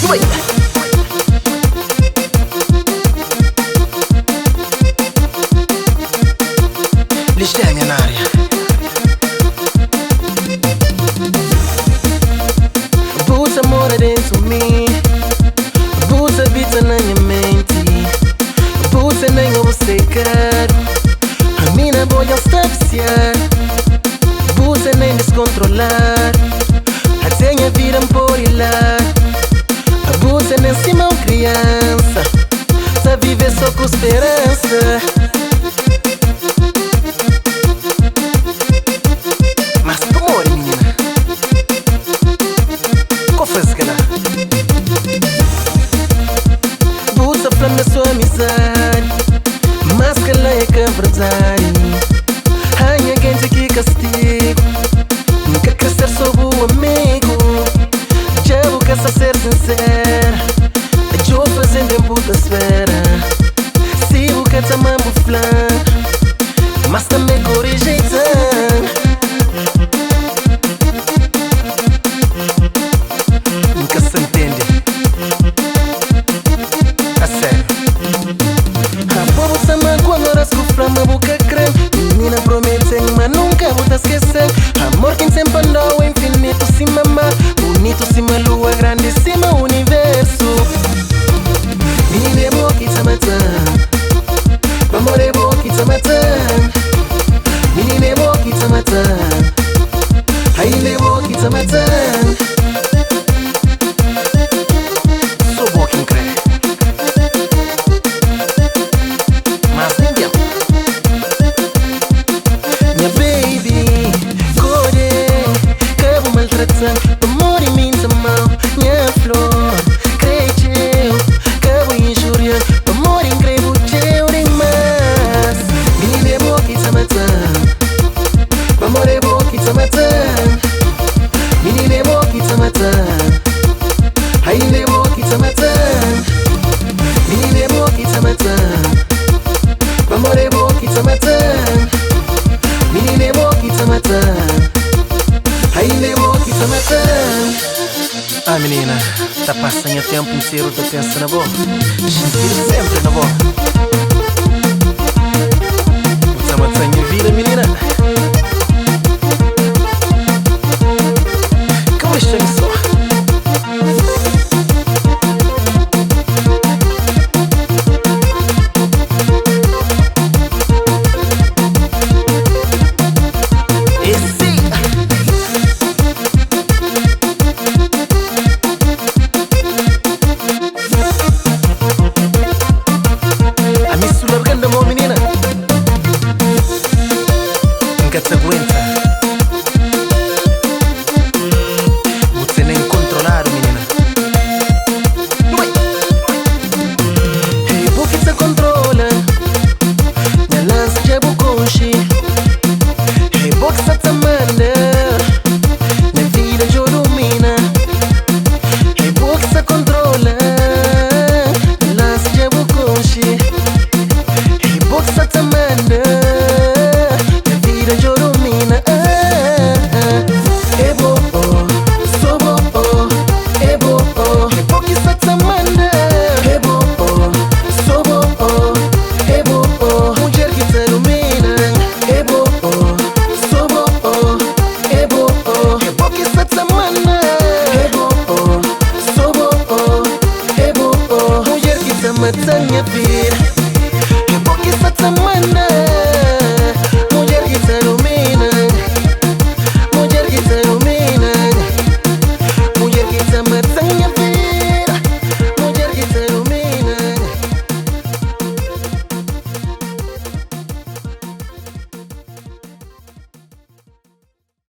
Vai. Listeia na área. Busa mora dentro de mim, busa habita na minha mente, busa nem eu vou secar. A mina boia está a viciar, busa nem descontrolar. Até minha vida me pôr lá. A busa nem se mão criança, tá viver só com esperança. Mas como é, menina? Qual foi esse cara? Busa flama sua amizade, mas que ela é que é verdade. Ai, gente que castigo, nunca crescer sob o amigo. Já vou caçar ser sincera, eu vou fazer tempo da espera. Se vou caçar mambo flan, mas também corrigição. Nunca se entende, a sério. A povo se magoa, agora se flama a boca creme. Menina promete, mas nunca vou te esquecer. Amor quem sempre andou infinito, cima mar, bonito, cima lua, grande, cima universo. Menina é boa que te matando, amor é boa que te matando. Menina é boa que te matando, ainda é boa que te matando. Sou boa quem crê, mas ninguém. Minha baby, corre, que vou maltratar. Amor em mim tá mal, minha flor, crente eu, que vou injuriar. Amor incrível, teu demais. Menina é boa que te matando, amor é boa que te matando. Menina é boa que te matando, ainda é boa que te matando. Menina é boa que te matando, amor é boa que te matando. Menina é boa que te matando, ainda é boa que te matando. Ah, menina, tá passando o tempo inteiro, tá pensando na boa. Sentir sempre na boa. Tá matando minha vida, menina. Como chama só? A mim sua grande amor, menina. Nunca te aguenta. Você nem controlar, menina. Hey, por que te controla? Me lança de buconchi. Hey, por que te manda? Minha vida eu domina. Hey, por que te controla? Me lança de buconchi. Hey, por que te manda? Minha vida eu domina. É bom, sou bom, é bom. Hey, por que te manda? É bom, sou bom, é bom. Mulher que te domina. É bom, sou bom, é bom. Hey, por que te manda? É bom, sou bom, é bom. Mulher que te mata minha vida. É por que te manda?